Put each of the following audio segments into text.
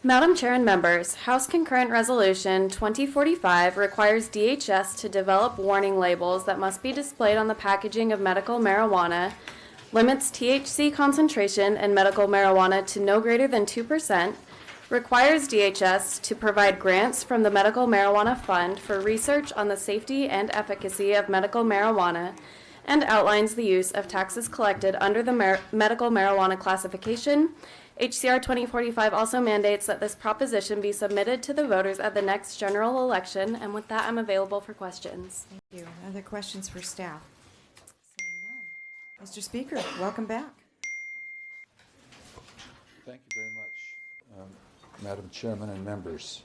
Madam Chair and members, House Concurrent Resolution 2045 requires DHS to develop warning labels that must be displayed on the packaging of medical marijuana, limits THC concentration in medical marijuana to no greater than 2%, requires DHS to provide grants from the Medical Marijuana Fund for research on the safety and efficacy of medical marijuana, and outlines the use of taxes collected under the medical marijuana classification. HCR 2045 also mandates that this proposition be submitted to the voters at the next general election, and with that, I'm available for questions. Thank you. Other questions for staff? Seeing none. Mr. Speaker, welcome back. Thank you very much, Madam Chairman and members.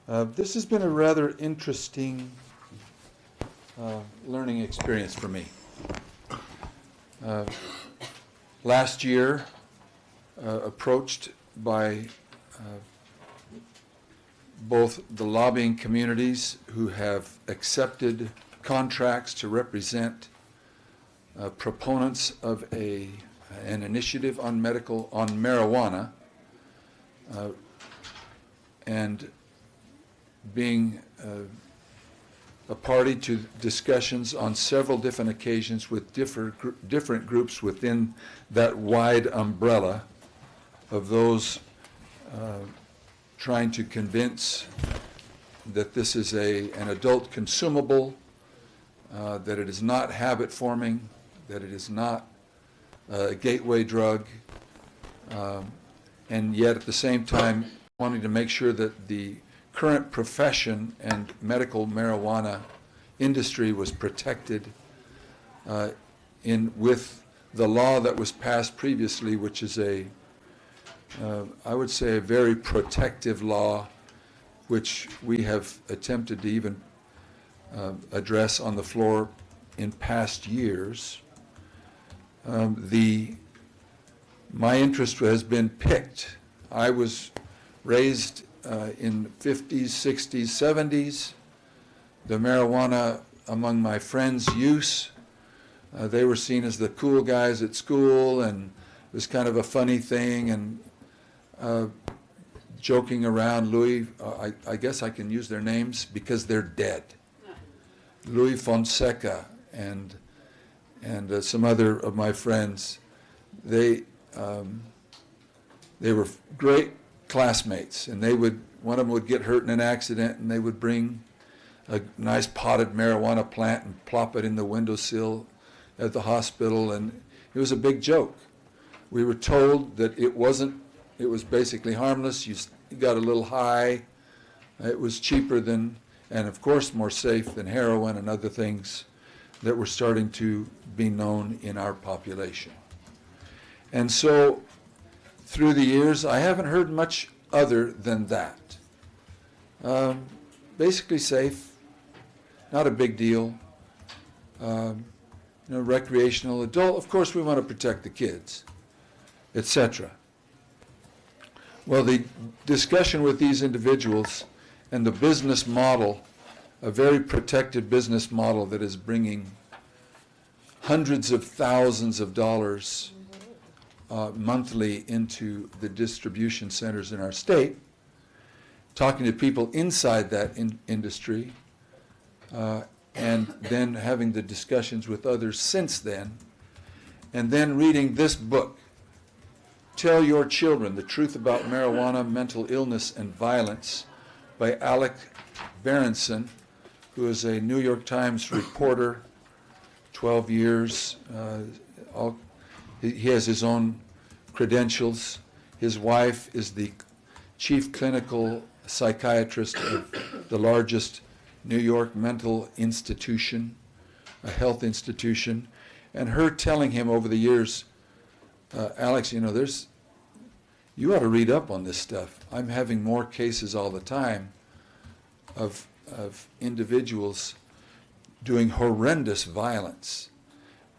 This has been a rather interesting learning experience for me. Last year, approached by both the lobbying communities who have accepted contracts to represent proponents of an initiative on marijuana, and being a party to discussions on several different occasions with different groups within that wide umbrella of those trying to convince that this is an adult consumable, that it is not habit forming, that it is not a gateway drug, and yet at the same time wanting to make sure that the current profession and medical marijuana industry was protected with the law that was passed previously, which is I would say a very protective law, which we have attempted to even address on the floor in past years. My interest has been piqued. I was raised in the 50s, 60s, 70s. The marijuana among my friends' use, they were seen as the cool guys at school, and it was kind of a funny thing, and joking around. Louis, I guess I can use their names because they're dead. Louis Fonseca and some other of my friends, they were great classmates, and one of them would get hurt in an accident, and they would bring a nice potted marijuana plant and plop it in the windowsill at the hospital, and it was a big joke. We were told that it was basically harmless. You got a little high. It was cheaper than, and of course more safe than heroin and other things that were starting to be known in our population. And so through the years, I haven't heard much other than that. Basically safe, not a big deal. Recreational, adult, of course we want to protect the kids, etc. Well, the discussion with these individuals and the business model, a very protected business model that is bringing hundreds of thousands of dollars monthly into the distribution centers in our state, talking to people inside that industry, and then having the discussions with others since then, and then reading this book, Tell Your Children the Truth About Marijuana, Mental Illness, and Violence, by Alec Berenson, who is a New York Times reporter, 12 years. He has his own credentials. His wife is the chief clinical psychiatrist of the largest New York mental institution, a health institution, and her telling him over the years, Alex, you ought to read up on this stuff. I'm having more cases all the time of individuals doing horrendous violence,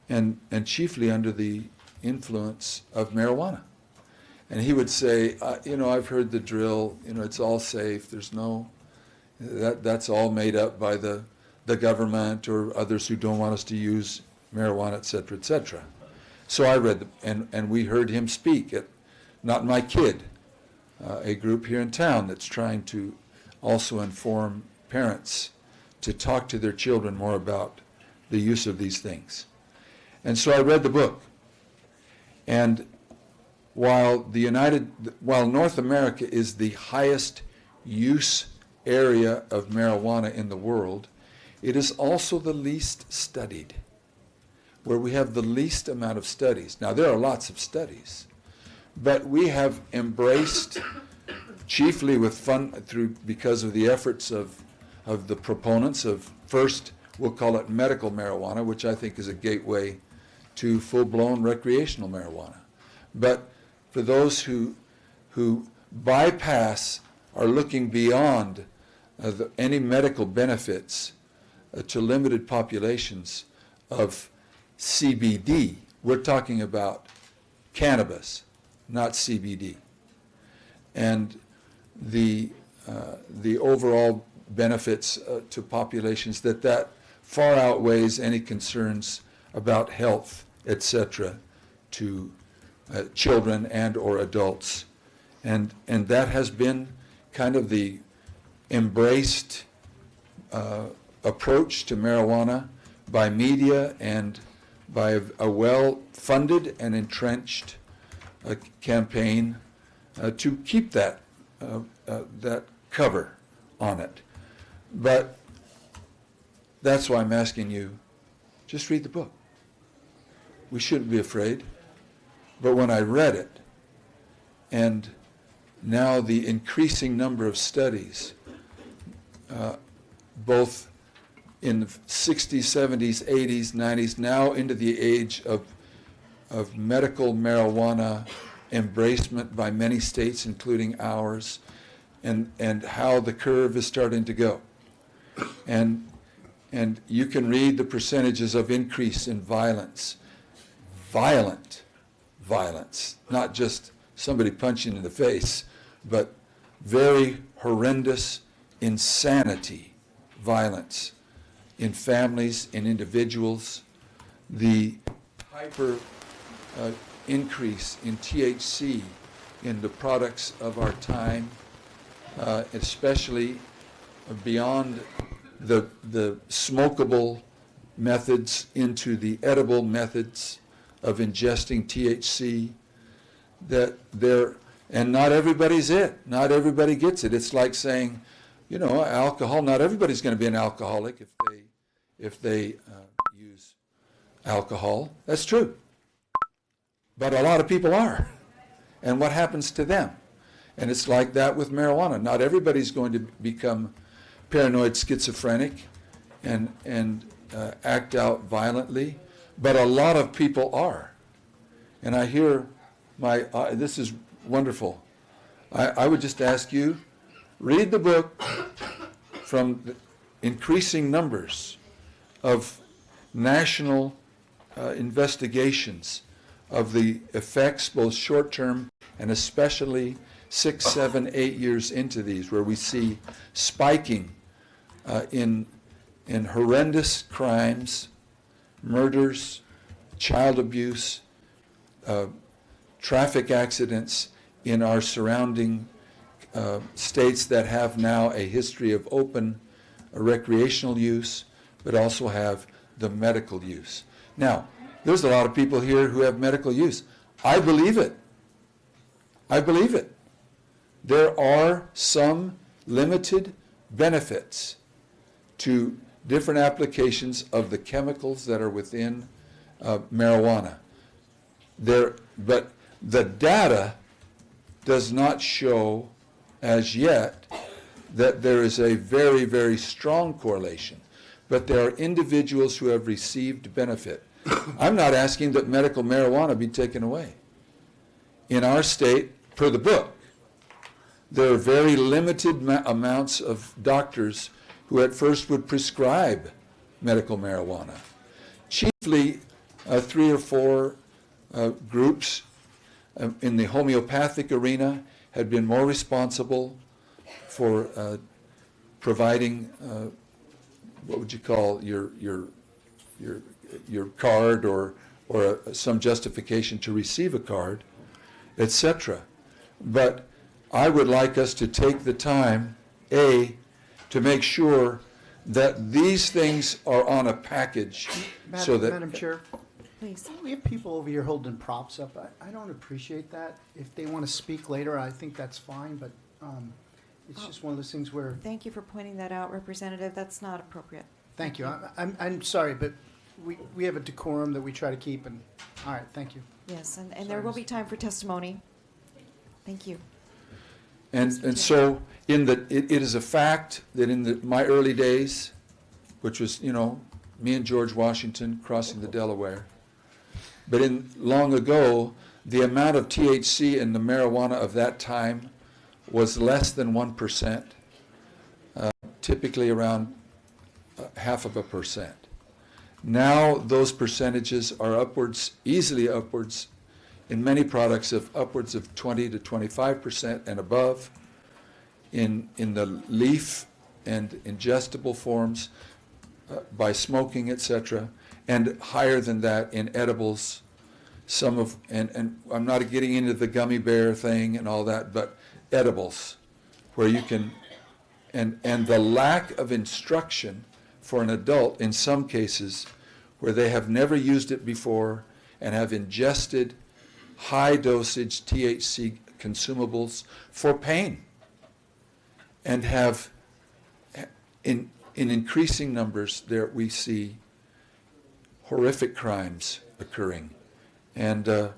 and chiefly under the influence of marijuana. And he would say, I've heard the drill, it's all safe, there's no, that's all made up by the government or others who don't want us to use marijuana, et cetera, et cetera. So I read and we heard him speak at Not My Kid, a group here in town that's trying to also inform parents to talk to their children more about the use of these things. And so I read the book. And while North America is the highest use area of marijuana in the world, it is also the least studied, where we have the least amount of studies. Now, there are lots of studies, but we have embraced, chiefly because of the efforts of the proponents of, first, we'll call it medical marijuana, which I think is a gateway to full-blown recreational marijuana. But for those who bypass, are looking beyond any medical benefits to limited populations of CBD, we're talking about cannabis, not CBD. And the overall benefits to populations that far outweighs any concerns about health, etc., to children and or adults. And that has been kind of the embraced approach to marijuana by media and by a well-funded and entrenched campaign to keep that cover on it. But that's why I'm asking you, just read the book. We shouldn't be afraid. But when I read it, and now the increasing number of studies, both in the 60s, 70s, 80s, 90s, now into the age of medical marijuana embracement by many states, including ours, and how the curve is starting to go. And you can read the percentages of increase in violence, violent violence, not just somebody punching in the face, but very horrendous insanity violence in families, in individuals, the hyper increase in THC in the products of our time, especially beyond the smokable methods into the edible methods of ingesting THC, and not everybody's it. Not everybody gets it. It's like saying, you know, alcohol, not everybody's going to be an alcoholic if they use alcohol. That's true. But a lot of people are. And what happens to them? And it's like that with marijuana. Not everybody's going to become paranoid schizophrenic and act out violently, but a lot of people are. And I hear this is wonderful. I would just ask you, read the book from the increasing numbers of national investigations of the effects, both short-term and especially 6, 7, 8 years into these, where we see spiking in horrendous crimes, murders, child abuse, traffic accidents in our surrounding states that have now a history of open recreational use, but also have the medical use. Now, there's a lot of people here who have medical use. I believe it. I believe it. There are some limited benefits to different applications of the chemicals that are within marijuana. But the data does not show as yet that there is a very, very strong correlation. But there are individuals who have received benefit. I'm not asking that medical marijuana be taken away. In our state, per the book, there are very limited amounts of doctors who at first would prescribe medical marijuana. Chiefly 3 or 4 groups in the homeopathic arena had been more responsible for providing what would you call your card or some justification to receive a card, etc. But I would like us to take the time, to make sure that these things are on a package so that. Madam Chair, Please. we have people over here holding props up. I don't appreciate that. If they want to speak later, I think that's fine, but it's just one of those things where, Thank you for pointing that out, Representative. That's not appropriate. thank you. I'm sorry, but we have a decorum that we try to keep, and, all right, thank you. Yes, and there will be time for testimony. Thank you. And so, it is a fact that in my early days, which was, me and George Washington crossing the Delaware, but long ago, the amount of THC in the marijuana of that time was less than 1%, typically around 0.5%. Now those percentages are easily upwards, in many products of upwards of 20 to 25% and above, in the leaf and ingestible forms, by smoking, etc., and higher than that in edibles. And I'm not getting into the gummy bear thing and all that, but edibles, where you can, and the lack of instruction for an adult in some cases, where they have never used it before and have ingested high dosage THC consumables for pain, and have, in increasing numbers, there we see horrific crimes occurring. So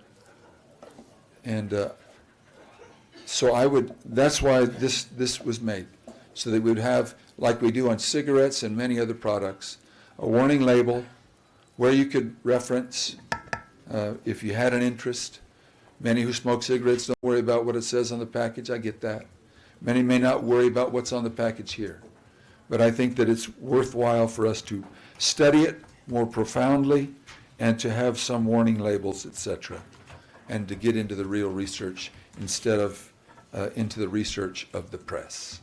that's why this was made, so that we would have, like we do on cigarettes and many other products, a warning label where you could reference if you had an interest. Many who smoke cigarettes don't worry about what it says on the package. I get that. Many may not worry about what's on the package here. But I think that it's worthwhile for us to study it more profoundly and to have some warning labels, etc., and to get into the real research instead of into the research of the press.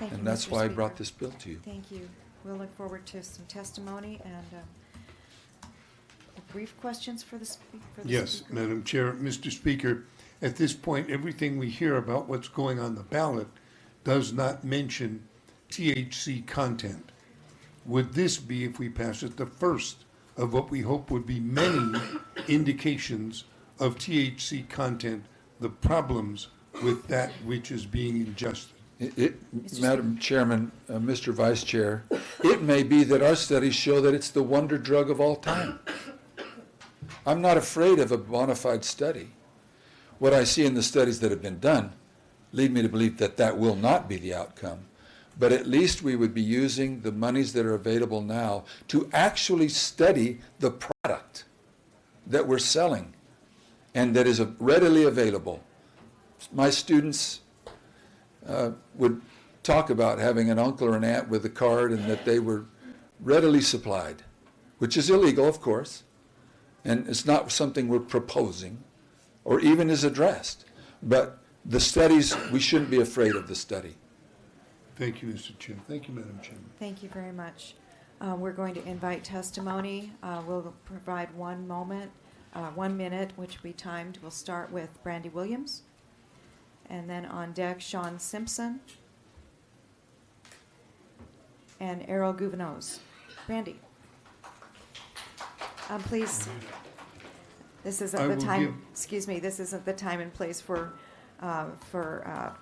Thank you, And that's Mr. why I Speaker. brought this bill to you. Thank you. We'll look forward to some testimony and brief questions for the speaker. Yes, Madam Chair. Mr. Speaker, at this point, everything we hear about what's going on the ballot does not mention THC content. Would this be, if we pass it, the first of what we hope would be many indications of THC content, the problems with that which is being ingested? Madam Chairman, Mr. Vice Chair, it may be that our studies show that it's the wonder drug of all time. I'm not afraid of a bona fide study. What I see in the studies that have been done lead me to believe that that will not be the outcome. But at least we would be using the monies that are available now to actually study the product that we're selling and that is readily available. My students would talk about having an uncle or an aunt with a card and that they were readily supplied, which is illegal, of course, and it's not something we're proposing or even is addressed. But the studies, we shouldn't be afraid of the study. Thank you, Mr. Chair. Thank you, Madam Chairman. Thank you very much. We're going to invite testimony. We'll provide 1 minute, which we timed. We'll start with Brandy Williams. And then on deck, Sean Simpson. And Errol Gouvenos. Brandy. Please. This isn't I the will time, give- excuse me, this isn't the time and place for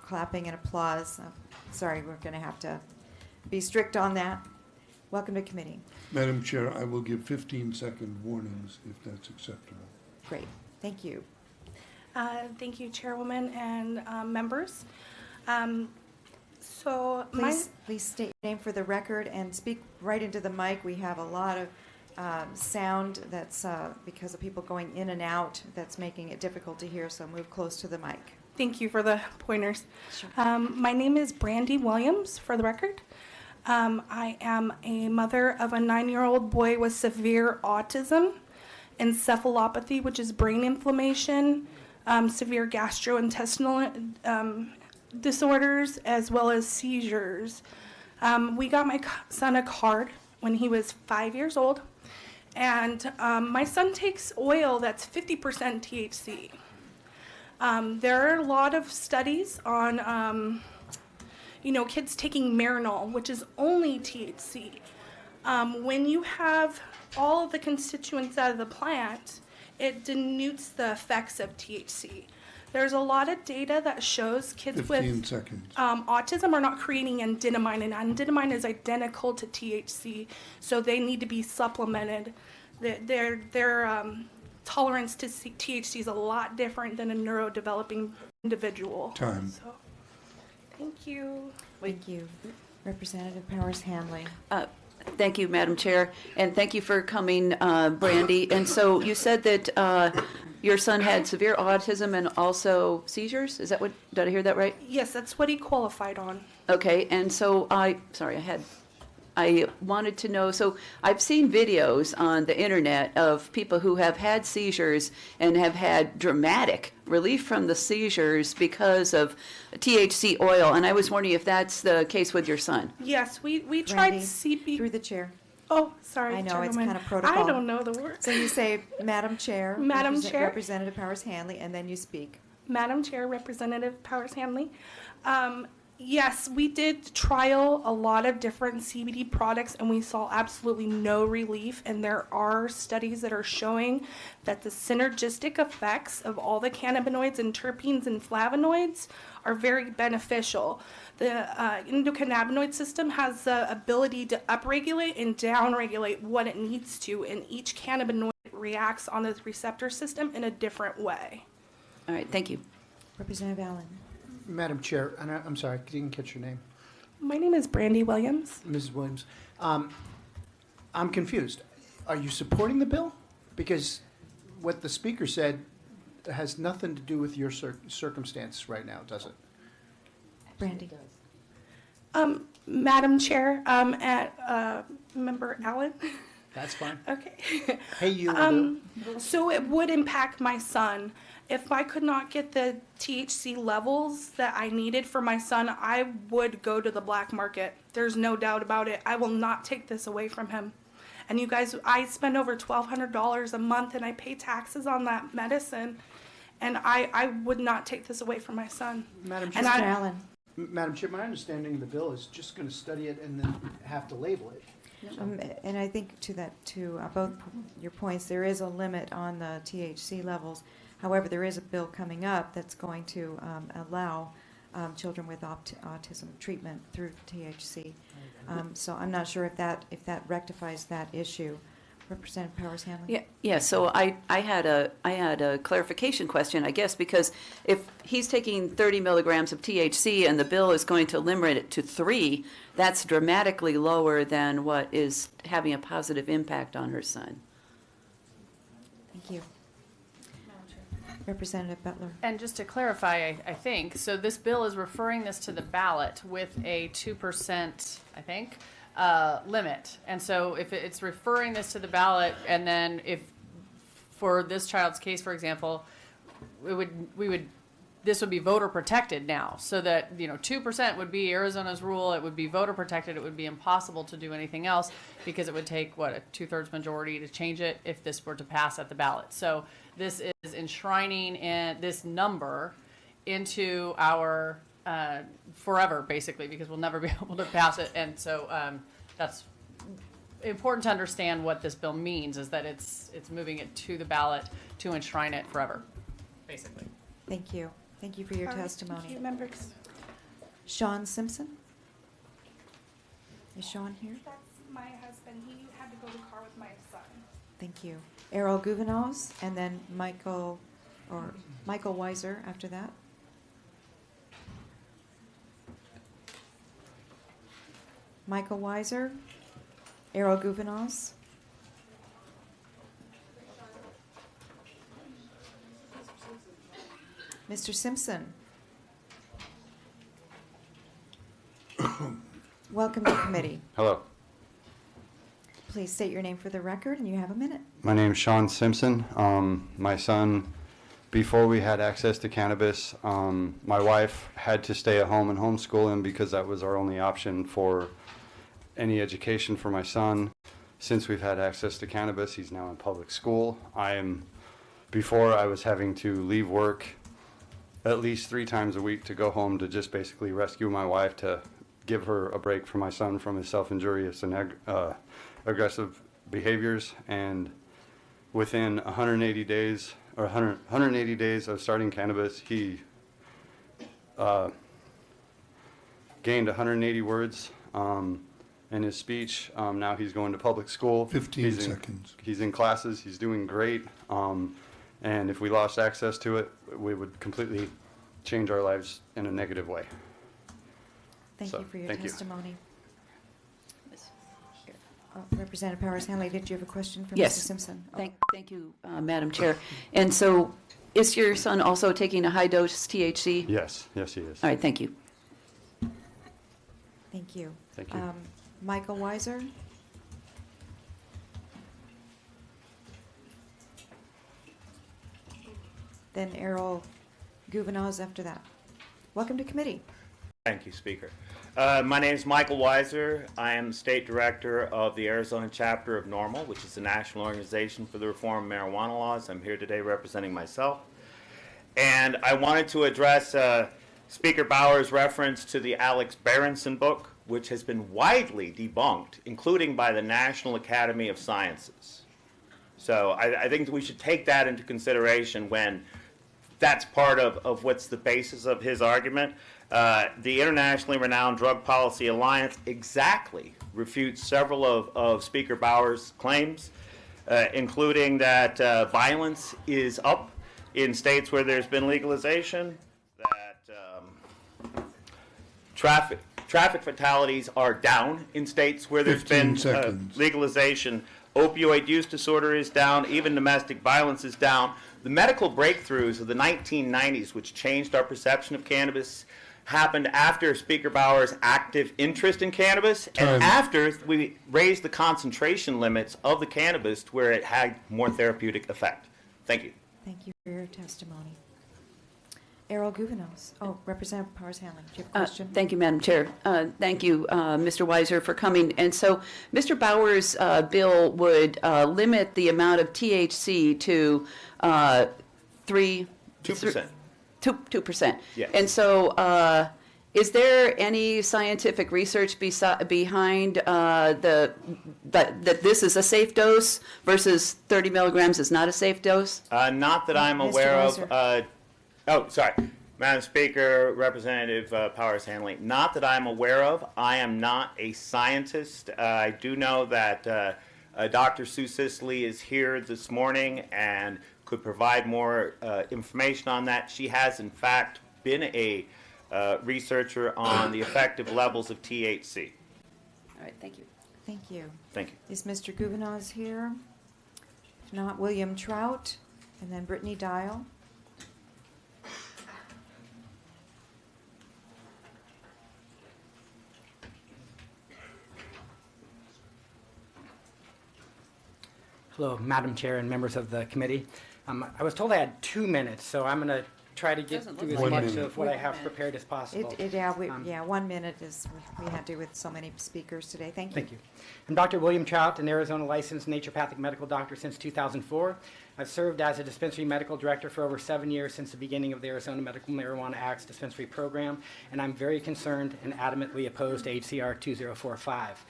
clapping and applause. Sorry, we're going to have to be strict on that. Welcome to committee. Madam Chair, I will give 15-second warnings if that's acceptable. Great, thank you. Thank you, Chairwoman and members. Please state your name for the record and speak right into the mic. We have a lot of sound that's because of people going in and out that's making it difficult to hear, so move close to the mic. Thank you for the pointers. Sure. My name is Brandy Williams, for the record. I am a mother of a 9-year-old boy with severe autism, encephalopathy, which is brain inflammation, severe gastrointestinal disorders, as well as seizures. We got my son a card when he was 5 years old, and my son takes oil that's 50% THC. There are a lot of studies on, kids taking Marinol, which is only THC. When you have all of the constituents out of the plant, it dilutes the effects of THC. There's a lot of data that shows kids 15 with seconds. autism are not creating anandamide, and anandamide is identical to THC, so they need to be supplemented. Their tolerance to THC is a lot different than a neurodeveloping individual. Time. So, thank you. Thank you. Representative Powers Hanley. Thank you, Madam Chair, and thank you for coming, Brandy. And so you said that your son had severe autism and also seizures? Is that what, did I hear that right? Yes, that's what he qualified on. Okay, and so I wanted to know, so I've seen videos on the internet of people who have had seizures and have had dramatic relief from the seizures because of THC oil, and I was wondering if that's the case with your son. Yes, we tried Brandy, CB. through the chair. Oh, sorry. I know, it's Chairwoman. kind of protocol. I don't know the word. So you say, Madam Chair. Madam Chair. Representative Powers Hanley, and then you speak. Madam Chair, Representative Powers Hanley. Yes, we did trial a lot of different CBD products and we saw absolutely no relief. And there are studies that are showing that the synergistic effects of all the cannabinoids and terpenes and flavonoids are very beneficial. The endocannabinoid system has the ability to upregulate and downregulate what it needs to, and each cannabinoid reacts on the receptor system in a different way. All right, thank you. Representative Allen. Madam Chair, and I'm sorry, I didn't catch your name. My name is Brandy Williams. Mrs. Williams. I'm confused. Are you supporting the bill? Because what the speaker said has nothing to do with your circumstance right now, does it? Brandy. Madam Chair, Member Allen. That's fine. Okay. Hey, you. So it would impact my son. If I could not get the THC levels that I needed for my son, I would go to the black market. There's no doubt about it. I will not take this away from him. And you guys, I spend over $1,200 a month and I pay taxes on that medicine. And I would not take this away from my son. Madam Chair, And Mr. Allen. Madam Chair, my understanding of the bill is just going to study it and then have to label it. And I think to both your points, there is a limit on the THC levels. However, there is a bill coming up that's going to allow children with autism treatment through THC. So I'm not sure if that rectifies that issue. Representative Powers Hanley. Yeah. So I had a clarification question, I guess, because if he's taking 30 milligrams of THC and the bill is going to limit it to 3, that's dramatically lower than what is having a positive impact on her son. Thank you. Representative Butler. And just to clarify, I think, so this bill is referring this to the ballot with a 2%, I think, limit. And so if it's referring this to the ballot, and then if, for this child's case, for example, this would be voter protected now, so that 2% would be Arizona's rule. It would be voter protected. It would be impossible to do anything else because it would take a 2/3 majority to change it if this were to pass at the ballot. So this is enshrining this number into our forever, basically, because we'll never be able to pass it. And so that's important to understand what this bill means, is that it's moving it to the ballot to enshrine it forever, basically. Thank you. Thank you for your All right, testimony. Thank you, members. Sean Simpson. Is Sean here? That's my husband. He had to go to the car with my son. Thank you. Errol Gouvenaus, and then Michael Weiser after that. Michael Weiser, Errol Gouvenaus. Mr. Simpson. Welcome to committee. Hello, Please state your name for the record, and you have a minute. my name is Sean Simpson. My son, before we had access to cannabis, my wife had to stay at home and homeschool him because that was our only option for any education for my son. Since we've had access to cannabis, he's now in public school. Before I was having to leave work at least 3 times a week to go home to just basically rescue my wife, to give her a break from my son from his self-injurious and aggressive behaviors. And within 180 days, or 180 days of starting cannabis, he gained 180 words in his speech. Now he's going to public school. 15 seconds. He's in classes. He's doing great. And if we lost access to it, we would completely change our lives in a negative way. Thank So, you for your thank you. testimony. Representative Powers Hanley, did you have a question for Yes. Mr. Simpson? Thank you, Madam Chair. And so, is your son also taking a high-dose THC? Yes, yes, he is. All right, thank you. Thank you. Thank you. Michael Weiser? Then Errol Gouvenauz after that. Welcome to committee. Thank you, Speaker. My name is Michael Weiser. I am the State Director of the Arizona chapter of NORML, which is the National Organization for the Reform of Marijuana Laws. I'm here today representing myself. And I wanted to address Speaker Bauer's reference to the Alex Berenson book, which has been widely debunked, including by the National Academy of Sciences. So I think that we should take that into consideration when that's part of what's the basis of his argument. The internationally renowned Drug Policy Alliance exactly refutes several of Speaker Bauer's claims, including that violence is up in states where there's been legalization, that traffic fatalities are down in states where there's 15 been seconds. legalization, opioid use disorder is down, even domestic violence is down. The medical breakthroughs of the 1990s, which changed our perception of cannabis, happened after Speaker Bauer's active interest in cannabis Time. and after we raised the concentration limits of the cannabis to where it had more therapeutic effect. Thank you. Thank you for your testimony. Errol Gouvenauz. Oh, Representative Powers Hanley, do you have a question? Thank you, Madam Chair. Thank you, Mr. Weiser, for coming. And so, Mr. Bauer's bill would limit the amount of THC to 2%. 2%. Yes. And so, is there any scientific research behind that this is a safe dose versus 30 milligrams is not a safe dose? Not that I'm Mr. aware Weiser. of. Sorry. Madam Speaker, Representative Powers Hanley, not that I'm aware of. I am not a scientist. I do know that Dr. Sue Sisley is here this morning and could provide more information on that. She has, in fact, been a researcher on the effective levels of THC. All right, thank you. Thank you. Thank you. Is Mr. Gouvenauz here? If not, William Trout, and then Brittany Dial. Hello, Madam Chair and members of the committee. I was told I had 2 minutes, so I'm going to try to get Doesn't through look as like much it. of what I have prepared as possible. Yeah, 1 minute is, we had to with so many speakers today. Thank you. Thank you. I'm Dr. William Trout, an Arizona licensed naturopathic medical doctor since 2004. I've served as a dispensary medical director for over 7 years since the beginning of the Arizona Medical Marijuana Act's dispensary program, and I'm very concerned and adamantly opposed to HCR 2045.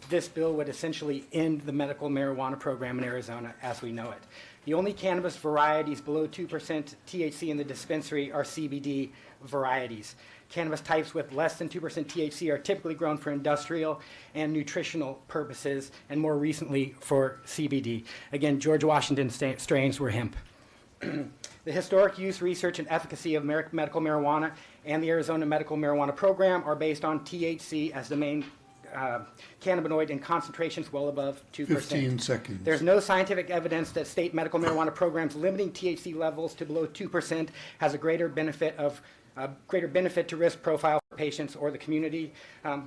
This bill would essentially end the medical marijuana program in Arizona as we know it. The only cannabis varieties below 2% THC in the dispensary are CBD varieties. Cannabis types with less than 2% THC are typically grown for industrial and nutritional purposes, and more recently for CBD. Again, George Washington strains were hemp. The historic use, research, and efficacy of medical marijuana and the Arizona Medical Marijuana Program are based on THC as the main cannabinoid in concentrations well above 2%. 15 seconds. There's no scientific evidence that state medical marijuana programs limiting THC levels to below 2% has a greater benefit to risk profile for patients or the community.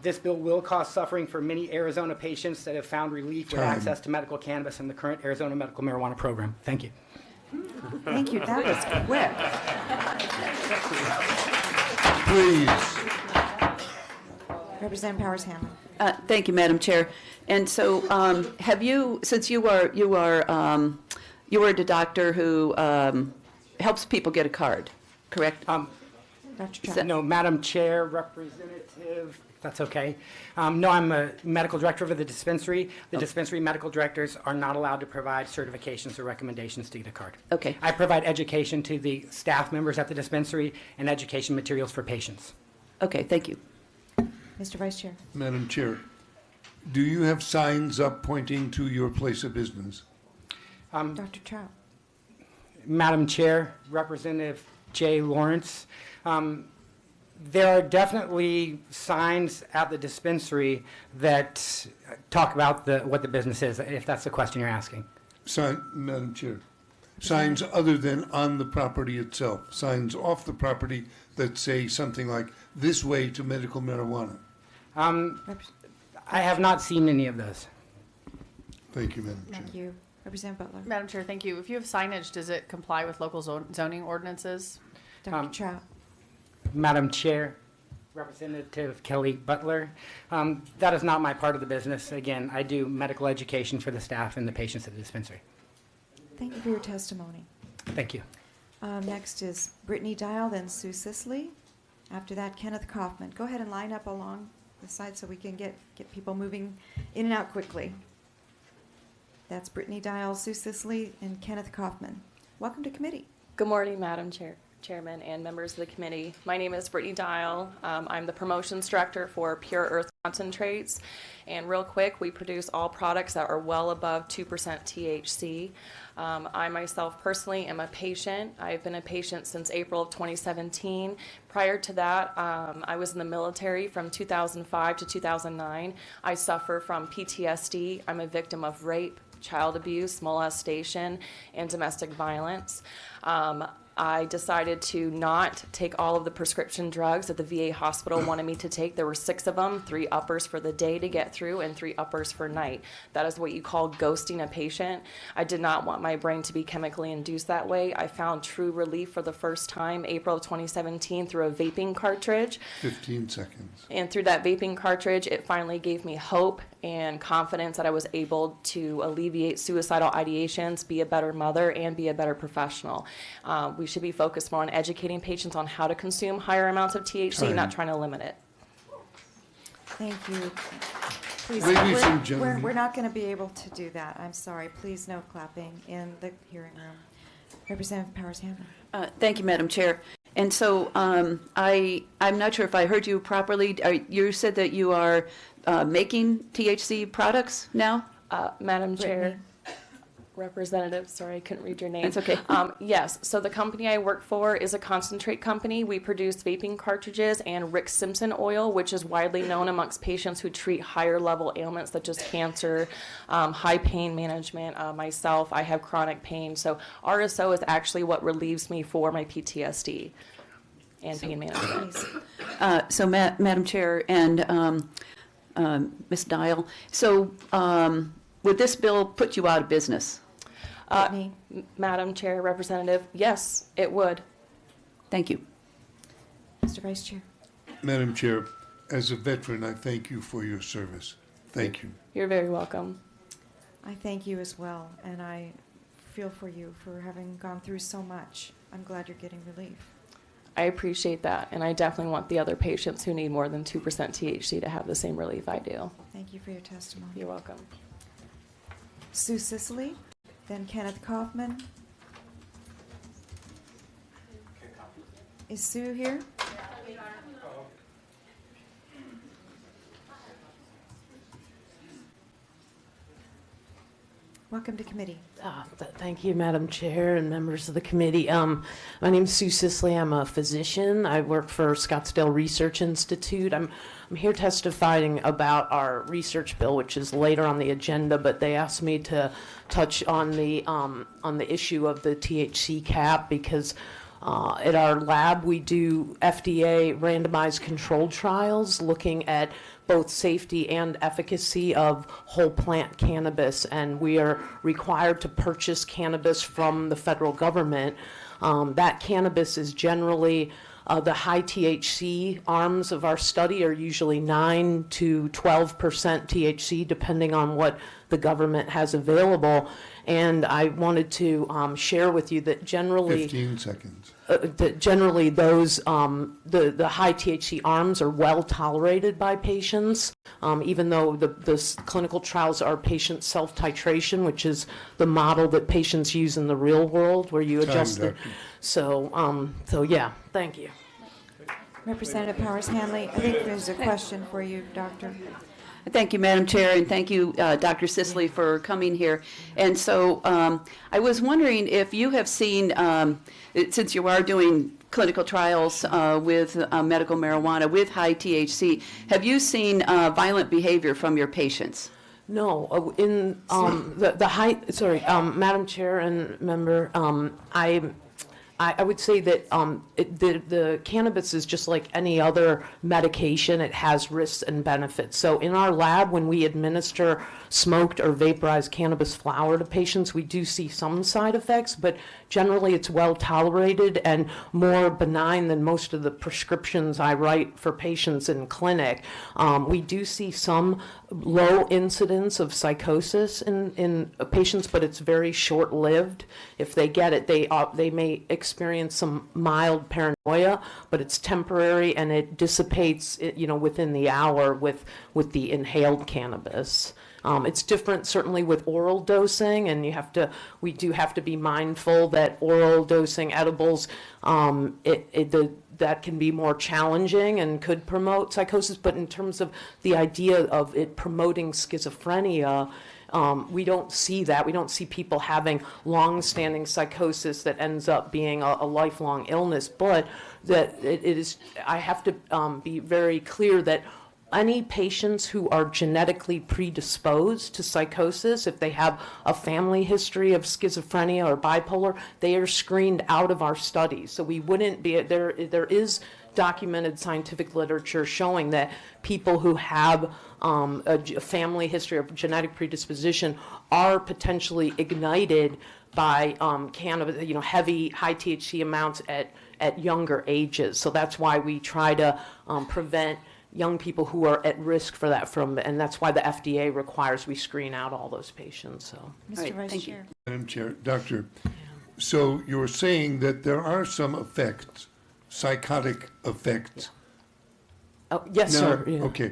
This bill will cause suffering for many Arizona patients that have found relief with Time. access to medical cannabis in the current Arizona Medical Marijuana Program. Thank you. Thank you. That was quick. Please. Representative Powers Hanley. Thank you, Madam Chair. And so, have you, since you are the doctor who helps people get a card, correct? Dr. Is Trout? No, Madam Chair, Representative, if that's okay. No, I'm a medical director of the dispensary. The dispensary medical directors are not allowed to provide certifications or recommendations to get a card. Okay. I provide education to the staff members at the dispensary and education materials for patients. Okay, thank you. Mr. Vice Chair? Madam Chair, do you have signs up pointing to your place of business? Dr. Trout? Madam Chair, Representative Jay Lawrence, there are definitely signs at the dispensary that talk about what the business is, if that's the question you're asking. Madam Chair, signs other than on the property itself, signs off the property that say something like, "This way to medical marijuana." I have not seen any of those. Thank you, Madam Chair. Thank you. Representative Butler? Madam Chair, thank you. If you have signage, does it comply with local zoning ordinances? Dr. Trout? Madam Chair, Representative Kelly Butler, that is not my part of the business. Again, I do medical education for the staff and the patients at the dispensary. Thank you for your testimony. Thank you. Next is Brittany Dial, then Sue Sisley. After that, Kenneth Kaufman. Go ahead and line up along the side so we can get people moving in and out quickly. That's Brittany Dial, Sue Sisley, and Kenneth Kaufman. Welcome to committee. Good morning, Madam Chairman and members of the committee. My name is Brittany Dial. I'm the promotions director for Pure Earth Concentrates. And real quick, we produce all products that are well above 2% THC. I myself personally am a patient. I've been a patient since April of 2017. Prior to that, I was in the military from 2005 to 2009. I suffer from PTSD. I'm a victim of rape, child abuse, molestation, and domestic violence. I decided to not take all of the prescription drugs that the VA hospital wanted me to take. There were 6 of them, 3 uppers for the day to get through and 3 uppers for night. That is what you call ghosting a patient. I did not want my brain to be chemically induced that way. I found true relief for the first time, April of 2017, through a vaping cartridge. 15 seconds. And through that vaping cartridge, it finally gave me hope and confidence that I was able to alleviate suicidal ideations, be a better mother, and be a better professional. We should be focused more on educating patients on how to consume higher amounts of THC, not trying to limit it. Thank you. Please, Ladies and gentlemen. we're not going to be able to do that. I'm sorry. Please no clapping in the hearing room. Representative Powers Handler. Thank you, Madam Chair. And so I'm not sure if I heard you properly. You said that you are making THC products now? Madam Chair, Representative, sorry, I couldn't read your name. That's okay. Yes, so the company I work for is a concentrate company. We produce vaping cartridges and Rick Simpson oil, which is widely known amongst patients who treat higher level ailments such as cancer, high pain management. Myself, I have chronic pain. So RSO is actually what relieves me for my PTSD and pain management. So, Madam Chair and Ms. Dial, so would this bill put you out of business? Madam Chair, Representative, yes, it would. Thank you. Mr. Vice Chair. Madam Chair, as a veteran, I thank you for your service. Thank you. You're very welcome. I thank you as well, and I feel for you for having gone through so much. I'm glad you're getting relief. I appreciate that, and I definitely want the other patients who need more than 2% THC to have the same relief I do. Thank you for your testimony. You're welcome. Sue Sisley, then Kenneth Kaufman. Is Sue here? Welcome to committee. Thank you, Madam Chair and members of the committee. My name is Sue Sisley. I'm a physician. I work for Scottsdale Research Institute. I'm here testifying about our research bill, which is later on the agenda, but they asked me to touch on the issue of the THC cap because at our lab we do FDA randomized controlled trials looking at both safety and efficacy of whole plant cannabis, and we are required to purchase cannabis from the federal government. That cannabis is generally the high THC arms of our study are usually 9 to 12% THC, depending on what the government has available. And I wanted to share with you that generally 15 seconds. generally those, the high THC arms are well tolerated by patients, even though the clinical trials are patient self-titration, which is the model that patients use in the real world, where you adjust the, Doctor. so yeah, thank you. Representative Powers Hanley, I think there's a question for you, Doctor. Thank you, Madam Chair, and thank you, Dr. Sisley, for coming here. And so I was wondering if you have seen, since you are doing clinical trials with medical marijuana with high THC, have you seen violent behavior from your patients? No, in the high, sorry, Madam Chair and member, I would say that the cannabis is just like any other medication. It has risks and benefits. So in our lab, when we administer smoked or vaporized cannabis flower to patients, we do see some side effects, but generally it's well tolerated and more benign than most of the prescriptions I write for patients in clinic. We do see some low incidence of psychosis in patients, but it's very short-lived. If they get it, they may experience some mild paranoia, but it's temporary and it dissipates, within the hour with the inhaled cannabis. It's different certainly with oral dosing, and we do have to be mindful that oral dosing edibles, that can be more challenging and could promote psychosis. But in terms of the idea of it promoting schizophrenia, we don't see that. We don't see people having long-standing psychosis that ends up being a lifelong illness. But that it is, I have to be very clear that any patients who are genetically predisposed to psychosis, if they have a family history of schizophrenia or bipolar, they are screened out of our studies. So we wouldn't be, there is documented scientific literature showing that people who have a family history or genetic predisposition are potentially ignited by cannabis, heavy, high THC amounts at younger ages. So that's why we try to prevent young people who are at risk for that and that's why the FDA requires we screen out all those patients. So, Mr. Vice Chair. Madam Chair, Doctor, so you're saying that there are some effects, psychotic effects. Oh, yes, Now, sir. Yeah. Okay.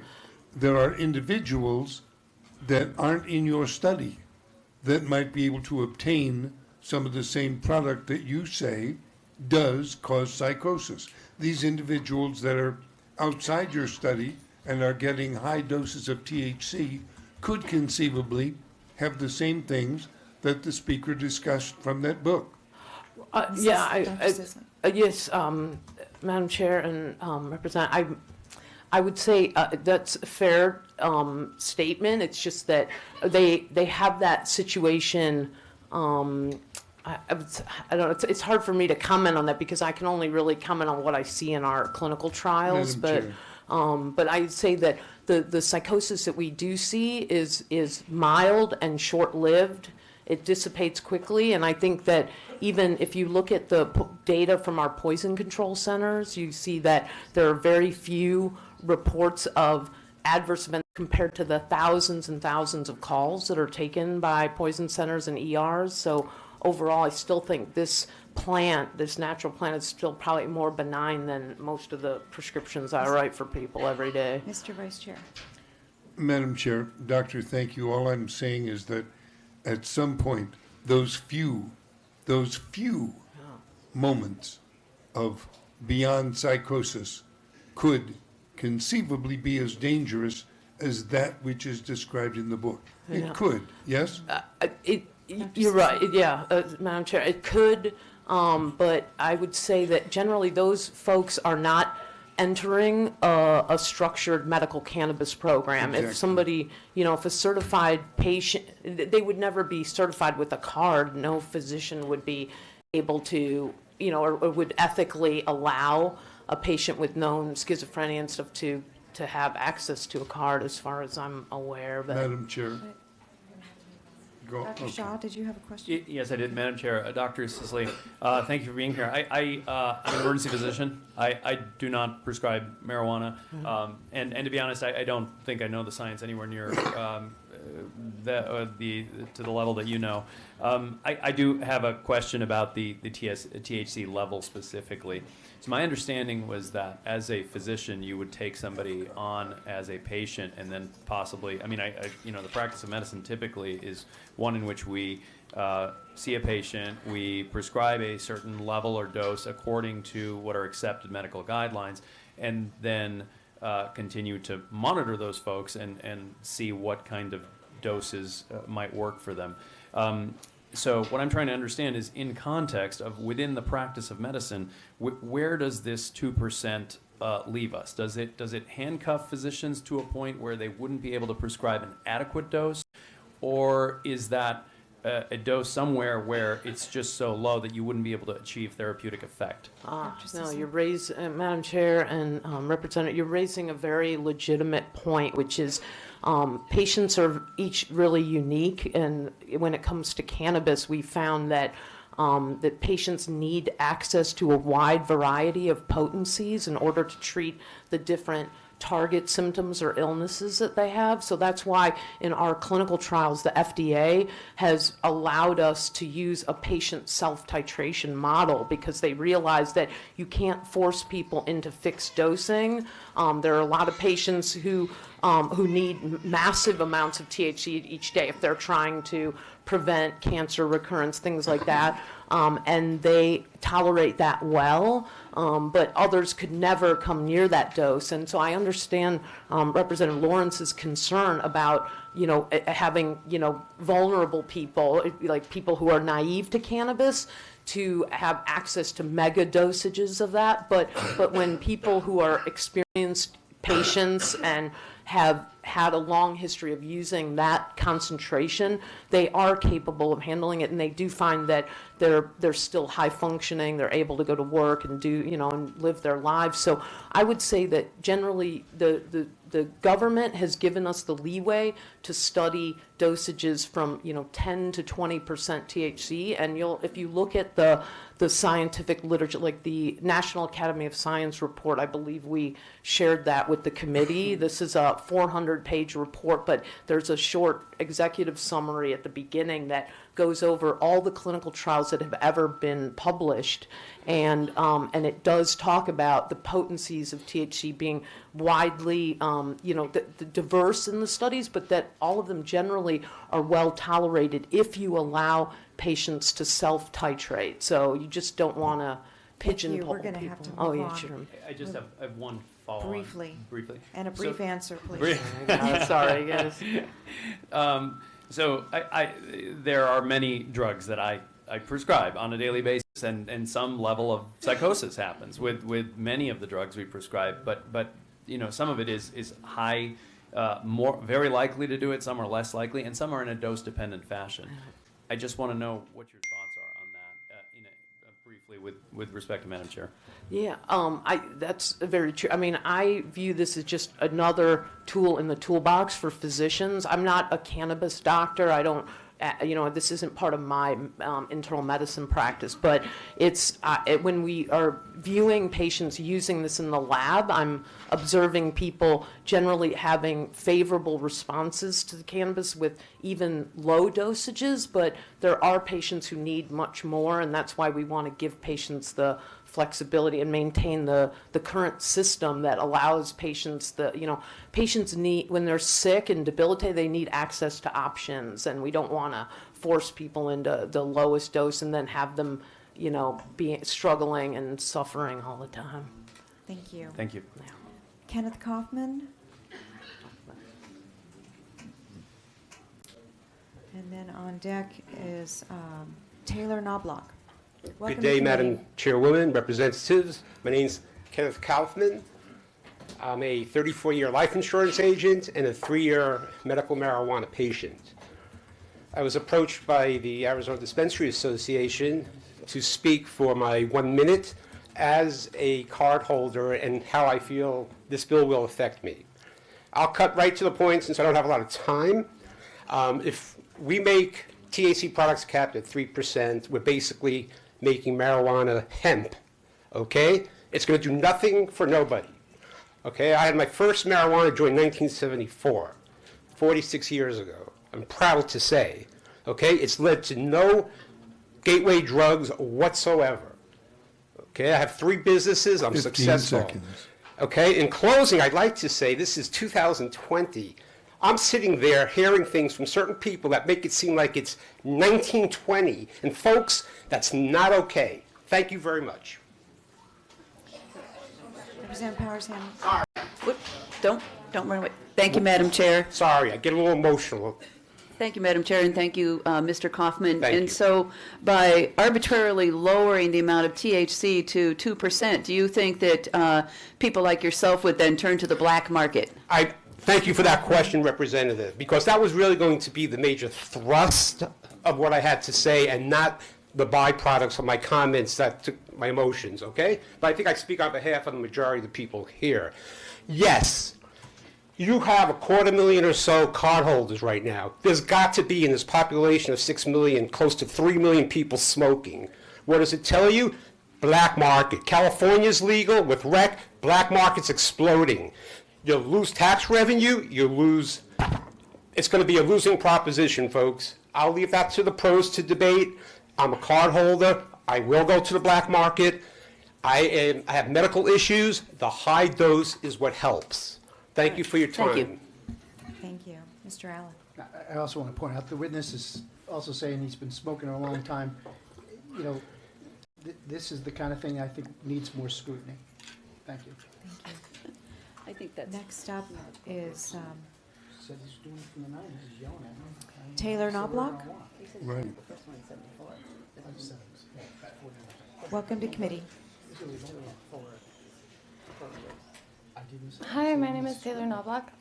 There are individuals that aren't in your study that might be able to obtain some of the same product that you say does cause psychosis. These individuals that are outside your study and are getting high doses of THC could conceivably have the same things that the speaker discussed from that book. Yes, Madam Chair and Representative, I would say that's a fair statement. It's just that they have that situation. I don't know. It's hard for me to comment on that because I can only really comment on what I see in our clinical trials. Madam But I'd say that the psychosis that we do see is mild and short-lived. It dissipates quickly, and I think that even if you look at the data from our poison control centers, you see that there are very few reports of adverse events compared to the thousands and thousands of calls that are taken by poison centers and ERs. So overall, I still think this natural plant is still probably more benign than most of the prescriptions I write for people every day. Mr. Vice Chair. Madam Chair, Doctor, thank you. All I'm saying is that at some point, those few moments of beyond psychosis could conceivably be as dangerous as that which is described in the book. Yeah. It could, yes? You're right, yeah, Madam Chair, it could, but I would say that generally those folks are not entering a structured medical cannabis program. Exactly. If somebody, if a certified patient, they would never be certified with a card. No physician would be able to, or would ethically allow a patient with known schizophrenia and stuff to have access to a card, as far as I'm aware. But Madam Chair. Go. Dr. Okay. Shaw, did you have a question? Yes, I did, Madam Chair. Dr. Sisley, thank you for being here. I'm an emergency physician. I do not prescribe marijuana, and to be honest, I don't think I know the science anywhere near to the level that you know. I do have a question about the THC level specifically. So my understanding was that as a physician, you would take somebody on as a patient, and then possibly, I mean, the practice of medicine typically is one in which we see a patient, we prescribe a certain level or dose according to what are accepted medical guidelines, and then continue to monitor those folks and see what kind of doses might work for them. So what I'm trying to understand is, in context of within the practice of medicine, where does this 2% leave us? Does it handcuff physicians to a point where they wouldn't be able to prescribe an adequate dose, or is that a dose somewhere where it's just so low that you wouldn't be able to achieve therapeutic effect? No, you're raising, Madam Chair and Representative, you're raising a very legitimate point, which is patients are each really unique, and when it comes to cannabis, we found that that patients need access to a wide variety of potencies in order to treat the different target symptoms or illnesses that they have. So that's why in our clinical trials, the FDA has allowed us to use a patient self-titration model, because they realize that you can't force people into fixed dosing. There are a lot of patients who need massive amounts of THC each day if they're trying to prevent cancer recurrence, things like that, and they tolerate that well, but others could never come near that dose. And so I understand Representative Lawrence's concern about, having, vulnerable people, like people who are naive to cannabis, to have access to mega dosages of that. But when people who are experienced patients and have had a long history of using that concentration, they are capable of handling it, and they do find that they're still high functioning, they're able to go to work and do, and live their lives. So I would say that generally the government has given us the leeway to study dosages from 10 to 20% THC, and if you look at the scientific literature, like the National Academy of Science report, I believe we shared that with the committee. This is a 400-page report, but there's a short executive summary at the beginning that goes over all the clinical trials that have ever been published, and it does talk about the potencies of THC being widely, diverse in the studies, but that all of them generally are well tolerated if you allow patients to self-titrate. So you just don't want to pigeonhole We're going to people. have to move Oh, yeah, on. sure. I just have one follow-on. Briefly. And a So- brief answer, please. Sorry, guys. So there are many drugs that I prescribe on a daily basis, and some level of psychosis happens with many of the drugs we prescribe. But some of it is high, very likely to do it. Some are less likely, and some are in a dose-dependent fashion. I just want to know what your thoughts are on that, briefly, with respect to Madam Chair. Yeah, that's very true. I mean, I view this as just another tool in the toolbox for physicians. I'm not a cannabis doctor. I don't, this isn't part of my internal medicine practice, but it's when we are viewing patients using this in the lab, I'm observing people generally having favorable responses to the cannabis with even low dosages, but there are patients who need much more, and that's why we want to give patients the flexibility and maintain the current system that allows patients patients need, when they're sick and debilitated, they need access to options, and we don't want to force people into the lowest dose and then have them be struggling and suffering all the time. Thank you. Thank you. Kenneth Kaufman. And then on deck is Taylor Knobloch. Welcome Good day, to the Madam meeting. Chairwoman, representatives. My name's Kenneth Kaufman. I'm a 34-year life insurance agent and a 3-year medical marijuana patient. I was approached by the Arizona Dispensary Association to speak for my 1 minute as a card holder and how I feel this bill will affect me. I'll cut right to the point since I don't have a lot of time. If we make THC products capped at 3%, we're basically making marijuana hemp, okay? It's going to do nothing for nobody. Okay, I had my first marijuana joint in 1974, 46 years ago. I'm proud to say. Okay, it's led to no gateway drugs whatsoever. Okay, I have 3 businesses. I'm 15 successful. seconds. Okay, in closing, I'd like to say this is 2020. I'm sitting there hearing things from certain people that make it seem like it's 1920. And folks, that's not okay. Thank you very much. Representative Powers Hammond. Whoop, don't run away. Thank you, Madam Chair. Sorry, I get a little emotional. Thank you, Madam Chair, and thank you, Mr. Kaufman. Thank And you. so by arbitrarily lowering the amount of THC to 2%, do you think that people like yourself would then turn to the black market? I thank you for that question, Representative, because that was really going to be the major thrust of what I had to say and not the byproducts of my comments that took my emotions, okay? But I think I speak on behalf of the majority of the people here. Yes, you have 250,000 or so cardholders right now. There's got to be, in this population of 6 million, close to 3 million people smoking. What does it tell you? Black market. California's legal with rec, black market's exploding. You'll lose tax revenue, it's going to be a losing proposition, folks. I'll leave that to the pros to debate. I'm a card holder. I will go to the black market. I have medical issues. The high dose is what helps. Thank you for your time. Thank you. Thank you. Mr. Allen. I also want to point out, the witness is also saying he's been smoking a long time. You know, this is the kind of thing I think needs more scrutiny. Thank you. Thank you. I think that's... Next up is Said he's doing it from the 90s, he's yelling at me. Taylor Knobloch. Right. Welcome to committee. Hi, my name is Taylor Knobloch.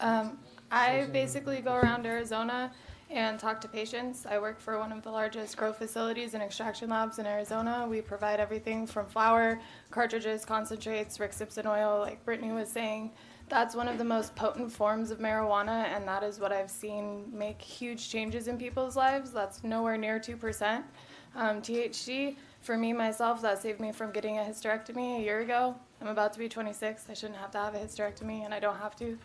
I basically go around Arizona and talk to patients. I work for one of the largest grow facilities and extraction labs in Arizona. We provide everything from flour, cartridges, concentrates, Rick Simpson oil, like Brittany was saying. That's one of the most potent forms of marijuana, and that is what I've seen make huge changes in people's lives. That's nowhere near 2%. THC, for me, myself, that saved me from getting a hysterectomy a year ago. I'm about to be 26. I shouldn't have to have a hysterectomy, and I don't have to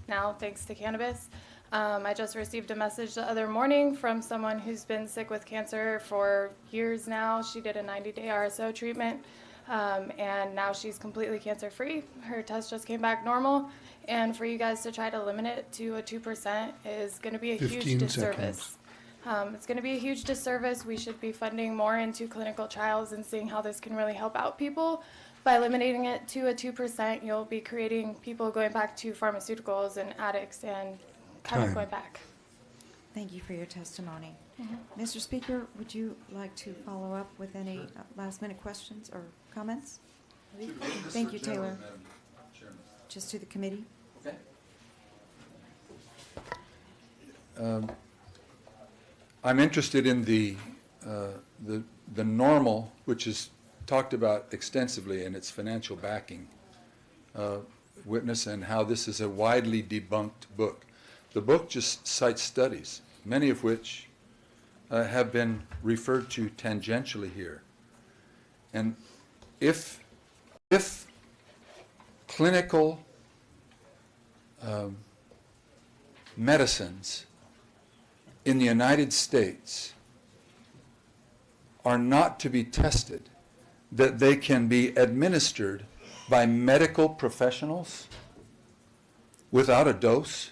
now, thanks to cannabis. I just received a message the other morning from someone who's been sick with cancer for years now. She did a 90-day RSO treatment, and now she's completely cancer-free. Her test just came back normal, and for you guys to try to limit it to a 2% is going to be a huge 15 disservice. It's going to be a huge disservice. We should be funding more into clinical trials and seeing how this can really help out people. By eliminating it to a 2%, you'll be creating people going back to pharmaceuticals and addicts and kind of Time. going back. Thank you for your testimony. Mr. Speaker, would you like to follow up with any last-minute questions or comments? Thank you, Taylor. Just to the committee. I'm interested in the normal, which is talked about extensively in its financial backing, witness, and how this is a widely debunked book. The book just cites studies, many of which have been referred to tangentially here. And if clinical medicines in the United States are not to be tested, that they can be administered by medical professionals without a dose,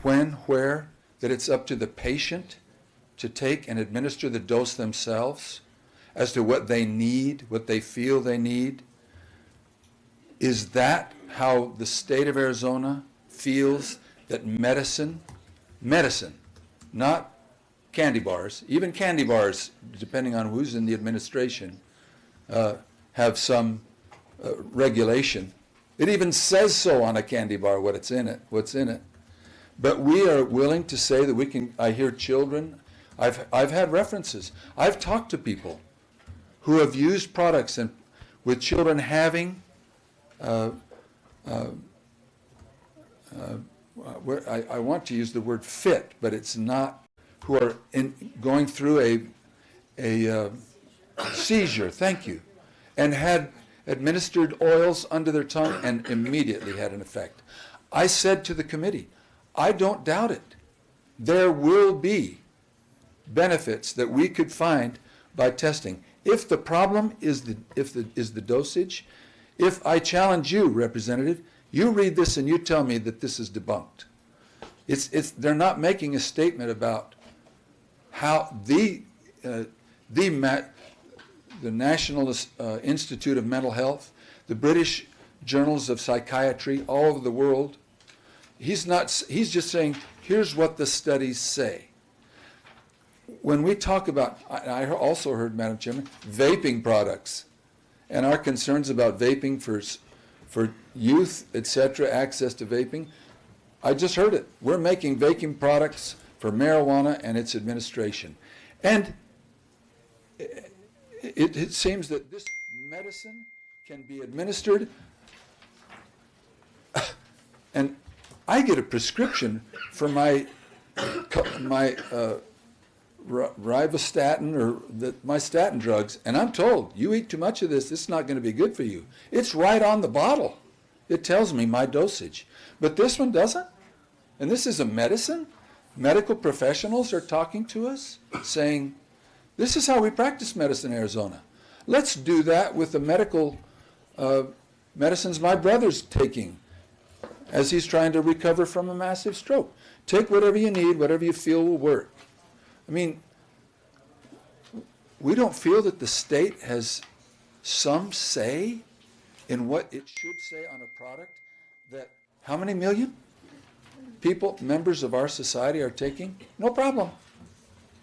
when, where, that it's up to the patient to take and administer the dose themselves as to what they need, what they feel they need. Is that how the state of Arizona feels that medicine, not candy bars, even candy bars, depending on who's in the administration, have some regulation. It even says so on a candy bar what's in it. But we are willing to say that we can. I hear children. I've had references. I've talked to people who have used products and with children having. I want to use the word fit, but it's not. Who are going through a seizure. Thank you, and administered oils under their tongue and immediately had an effect. I said to the committee, I don't doubt it. There will be benefits that we could find by testing. If the problem is the dosage, if I challenge you, Representative, you read this and you tell me that this is debunked. They're not making a statement about how the National Institute of Mental Health, the British Journals of Psychiatry, all over the world. He's just saying, here's what the studies say. When we talk about, I also heard, Madam Chairman, vaping products and our concerns about vaping for youth, etc., access to vaping. I just heard it. We're making vaping products for marijuana and its administration. And it seems that this medicine can be administered, and I get a prescription for my rivastatin or my statin drugs, and I'm told, you eat too much of this, it's not going to be good for you. It's right on the bottle. It tells me my dosage. But this one doesn't. And this is a medicine. Medical professionals are talking to us saying, this is how we practice medicine in Arizona. Let's do that with the medical medicines my brother's taking as he's trying to recover from a massive stroke. Take whatever you need, whatever you feel will work. I mean, we don't feel that the state has some say in what it should say on a product that how many million people, members of our society, are taking? No problem.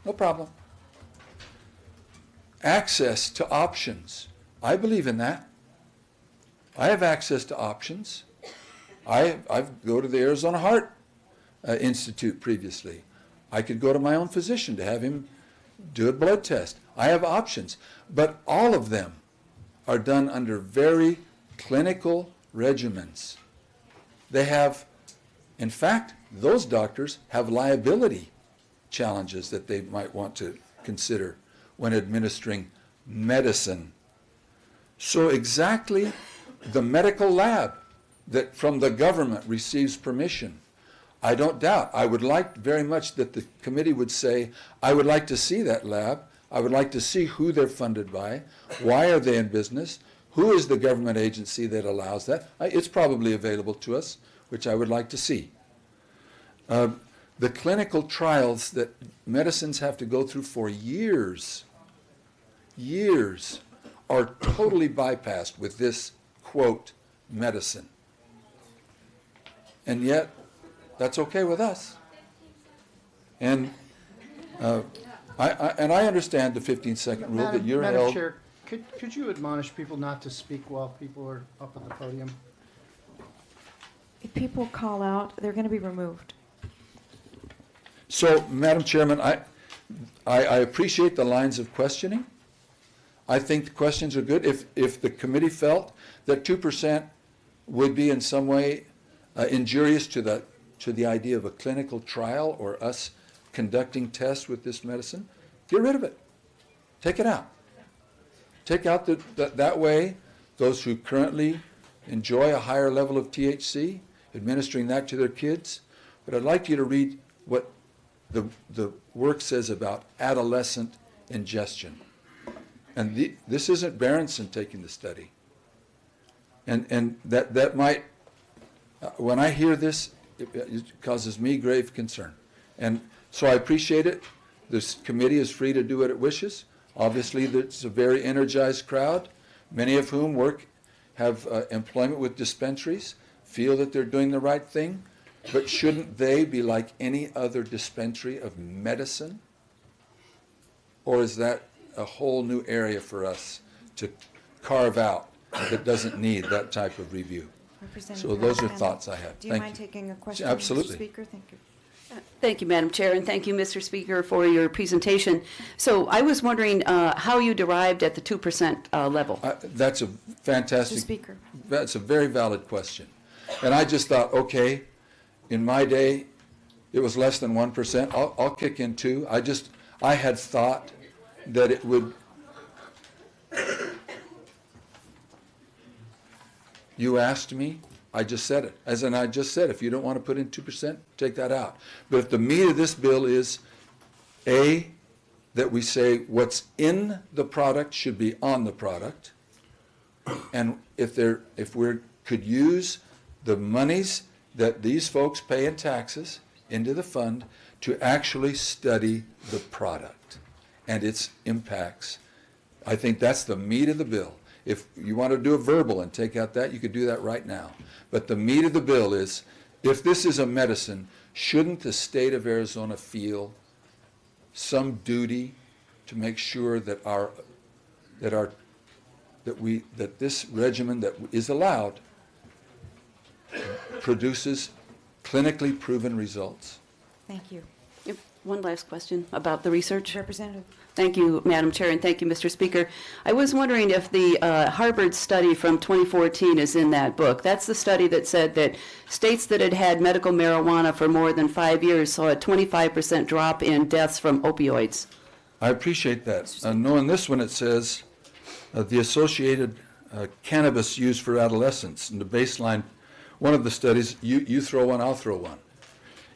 No problem. Access to options. I believe in that. I have access to options. I go to the Arizona Heart Institute previously. I could go to my own physician to have him do a blood test. I have options. But all of them are done under very clinical regimens. They have, in fact, those doctors have liability challenges that they might want to consider when administering medicine. So exactly the medical lab that from the government receives permission, I don't doubt. I would like very much that the committee would say, I would like to see that lab. I would like to see who they're funded by. Why are they in business? Who is the government agency that allows that? It's probably available to us, which I would like to see. The clinical trials that medicines have to go through for years, are totally bypassed with this, quote, medicine. And yet, that's okay with us. And I understand the 15-second rule that you're Madam held. Chair, could you admonish people not to speak while people are up at the podium? If people call out, they're going to be removed. So, Madam Chairman, I appreciate the lines of questioning. I think the questions are good. If the committee felt that 2% would be in some way injurious to the idea of a clinical trial or us conducting tests with this medicine, get rid of it. Take it out. Take out that way those who currently enjoy a higher level of THC, administering that to their kids. But I'd like you to read what the work says about adolescent ingestion. And this isn't Berenson taking the study. And that might, when I hear this, it causes me grave concern. And so I appreciate it. This committee is free to do what it wishes. Obviously, it's a very energized crowd, many of whom have employment with dispensaries, feel that they're doing the right thing. But shouldn't they be like any other dispensary of medicine? Or is that a whole new area for us to carve out that doesn't need that type of review? So those are thoughts I have. Do you mind taking a question, Absolutely. Mr. Speaker? Thank you. Thank you, Madam Chair, and thank you, Mr. Speaker, for your presentation. So I was wondering how you derived at the 2% level. That's a fantastic. Mr. Speaker. That's a very valid question. And I just thought, okay, in my day, it was less than 1%. I'll kick in 2. I had thought that it would. You asked me, I just said it. As in I just said, if you don't want to put in 2%, take that out. But if the meat of this bill is, A, that we say what's in the product should be on the product, and if we could use the monies that these folks pay in taxes into the fund to actually study the product and its impacts. I think that's the meat of the bill. If you want to do a verbal and take out that, you could do that right now. But the meat of the bill is, if this is a medicine, shouldn't the state of Arizona feel some duty to make sure that this regimen that is allowed produces clinically proven results? Thank you. Yep. One last question about the research. Representative. Thank you, Madam Chair, and thank you, Mr. Speaker. I was wondering if the Harvard study from 2014 is in that book. That's the study that said that states that had had medical marijuana for more than 5 years saw a 25% drop in deaths from opioids. I appreciate that. No, in this one it says the associated cannabis use for adolescents. And the baseline, one of the studies, you throw one, I'll throw one.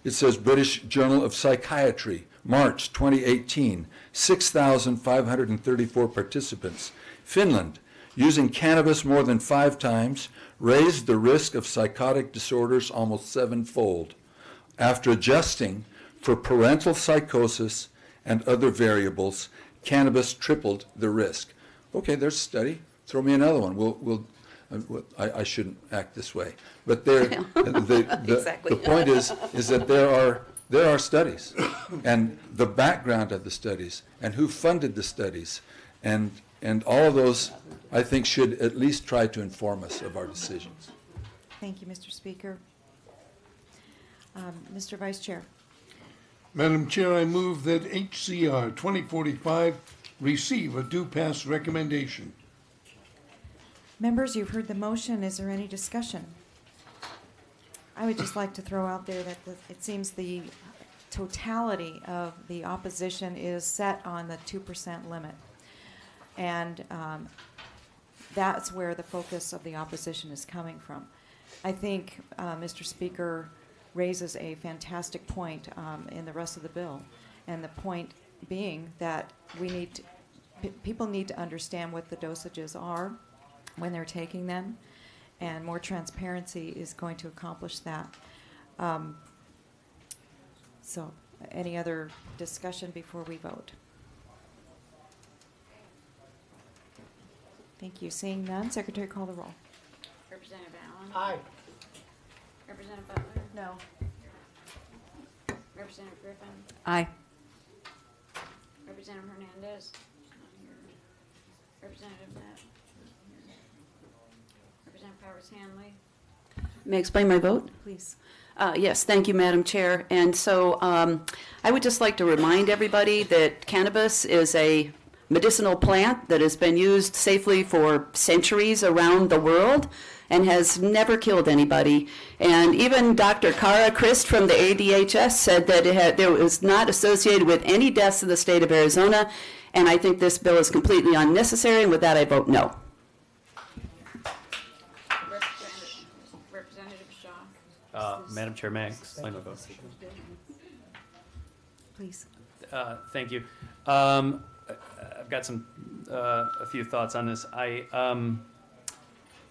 It says British Journal of Psychiatry, March 2018, 6,534 participants. Finland, using cannabis more than 5 times, raised the risk of psychotic disorders almost 7-fold. After adjusting for parental psychosis and other variables, cannabis tripled the risk. Okay, there's a study. Throw me another one. I shouldn't act this way, but Exactly. the point is that there are studies, and the background of the studies, and who funded the studies, and all of those, I think, should at least try to inform us of our decisions. Thank you, Mr. Speaker. Mr. Vice Chair. Madam Chair, I move that HCR 2045 receive a due pass recommendation. Members, you've heard the motion. Is there any discussion? I would just like to throw out there that it seems the totality of the opposition is set on the 2% limit. And that's where the focus of the opposition is coming from. I think Mr. Speaker raises a fantastic point in the rest of the bill. And the point being that people need to understand what the dosages are when they're taking them, and more transparency is going to accomplish that. So, any other discussion before we vote? Thank you. Seeing none, Secretary, call the roll. Representative Allen? Aye. Representative Butler? No. Representative Griffin? Aye. Representative Hernandez? Not here. Representative Knapp? Representative Powers Hanley? May I explain my vote? Please. Yes, thank you, Madam Chair. And so I would just like to remind everybody that cannabis is a medicinal plant that has been used safely for centuries around the world and has never killed anybody. And even Dr. Cara Christ from the ADHS said that it was not associated with any deaths in the state of Arizona. And I think this bill is completely unnecessary, and with that I vote no. Representative Shaw? Madam Chair, may I explain my vote? Please. Thank you. I've got a few thoughts on this.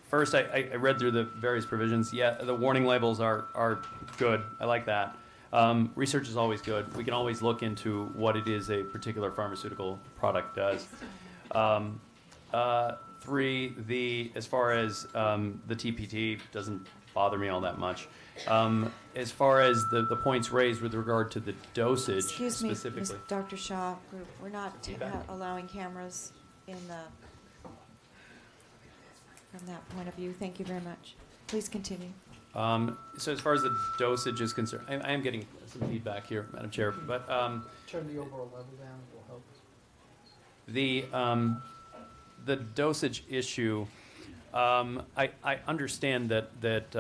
First, I read through the various provisions. Yeah, the warning labels are good. I like that. Research is always good. We can always look into what it is a particular pharmaceutical product does. 3, as far as the TPT doesn't bother me all that much. As far as the points raised with regard to the dosage Excuse me, specifically. Dr. Shaw, we're not allowing cameras in from that point of view. Thank you very much. Please continue. So as far as the dosage is concerned, I am getting some feedback here, Madam Chair, but Turn the overall level down, it will help. the dosage issue, I understand that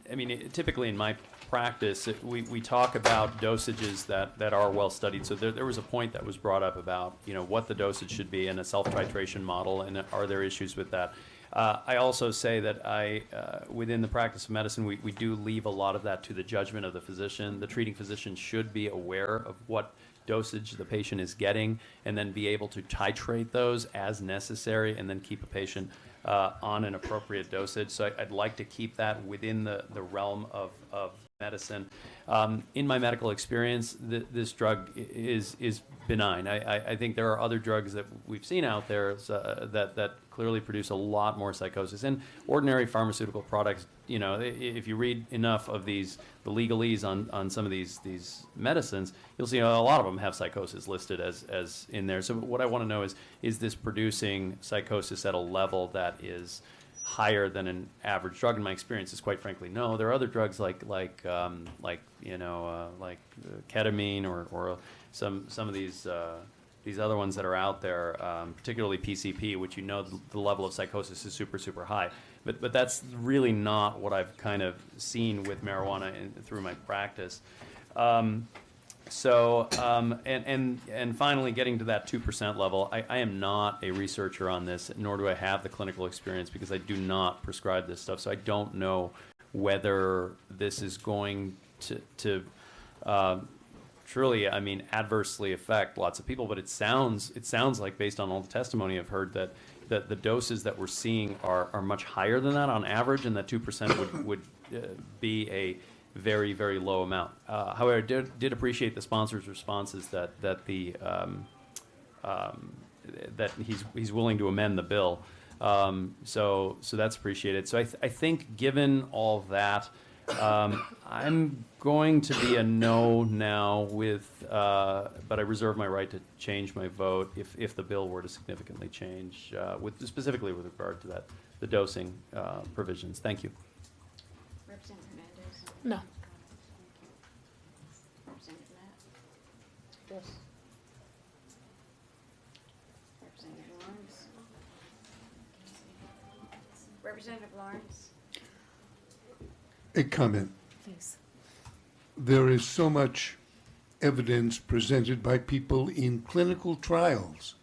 I mean, typically in my practice, we talk about dosages that are well studied. So there was a point that was brought up about what the dosage should be in a self-titration model, and are there issues with that? I also say that within the practice of medicine, we do leave a lot of that to the judgment of the physician. The treating physician should be aware of what dosage the patient is getting and then be able to titrate those as necessary and then keep a patient on an appropriate dosage. So I'd like to keep that within the realm of medicine. In my medical experience, this drug is benign. I think there are other drugs that we've seen out there that clearly produce a lot more psychosis. And ordinary pharmaceutical products, you know, if you read enough of the legalese on some of these medicines, you'll see a lot of them have psychosis listed as in there. So what I want to know is this producing psychosis at a level that is higher than an average drug? In my experience, is quite frankly no. There are other drugs like ketamine or some of these other ones that are out there, particularly PCP, which the level of psychosis is super high. But that's really not what I've kind of seen with marijuana through my practice. And finally, getting to that 2% level, I am not a researcher on this, nor do I have the clinical experience because I do not prescribe this stuff. So I don't know whether this is going to truly, adversely affect lots of people. But it sounds like, based on all the testimony I've heard, that the doses that we're seeing are much higher than that on average, and that 2% would be a very, very low amount. However, I did appreciate the sponsor's responses that he's willing to amend the bill. So that's appreciated. So I think, given all that, I'm going to be a no now but I reserve my right to change my vote if the bill were to significantly change, specifically with regard to the dosing provisions. Thank you. Representative Hernandez? No. Representative Matt? Yes. Representative Lawrence? Representative Lawrence? A comment. Please. There is so much evidence presented by people in clinical trials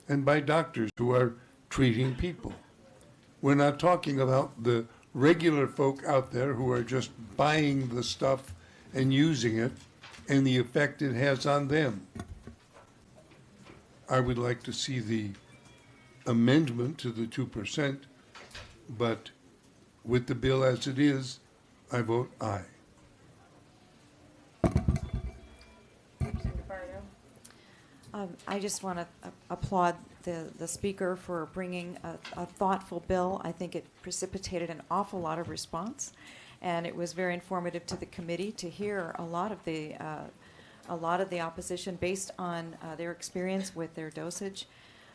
and by doctors who are treating people. We're not talking about the regular folk out there who are just buying the stuff and using it and the effect it has on them. I would like to see the amendment to the 2%, but with the bill as it is, I vote aye. Representative Bardo? I just want to applaud the speaker for bringing a thoughtful bill. I think it precipitated an awful lot of response, and it was very informative to the committee to hear a lot of the opposition based on their experience with their dosage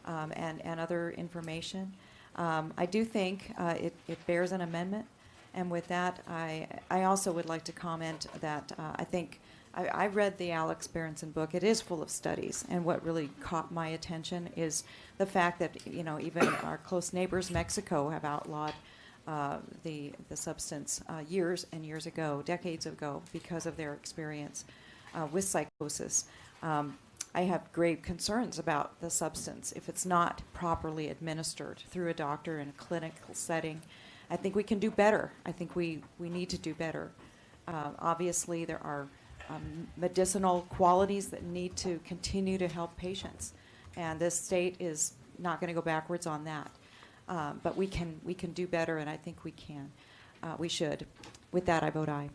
and other information. I do think it bears an amendment, and with that, I also would like to comment that I think I read the Alex Berenson book. It is full of studies, and what really caught my attention is the fact that even our close neighbors, Mexico, have outlawed the substance years and years ago, decades ago, because of their experience with psychosis. I have grave concerns about the substance if it's not properly administered through a doctor in a clinical setting. I think we can do better. I think we need to do better. Obviously, there are medicinal qualities that need to continue to help patients, and this state is not going to go backwards on that. But we can do better, and I think we can. We should. With that, I vote aye.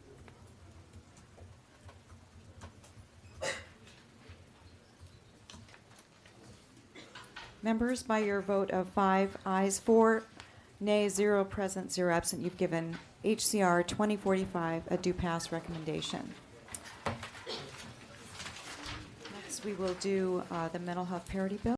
Members, by your vote of 5 ayes, 4 nays, 0 present, 0 absent, you've given HCR 2045 a due pass recommendation. Next, we will do the mental health parity bill.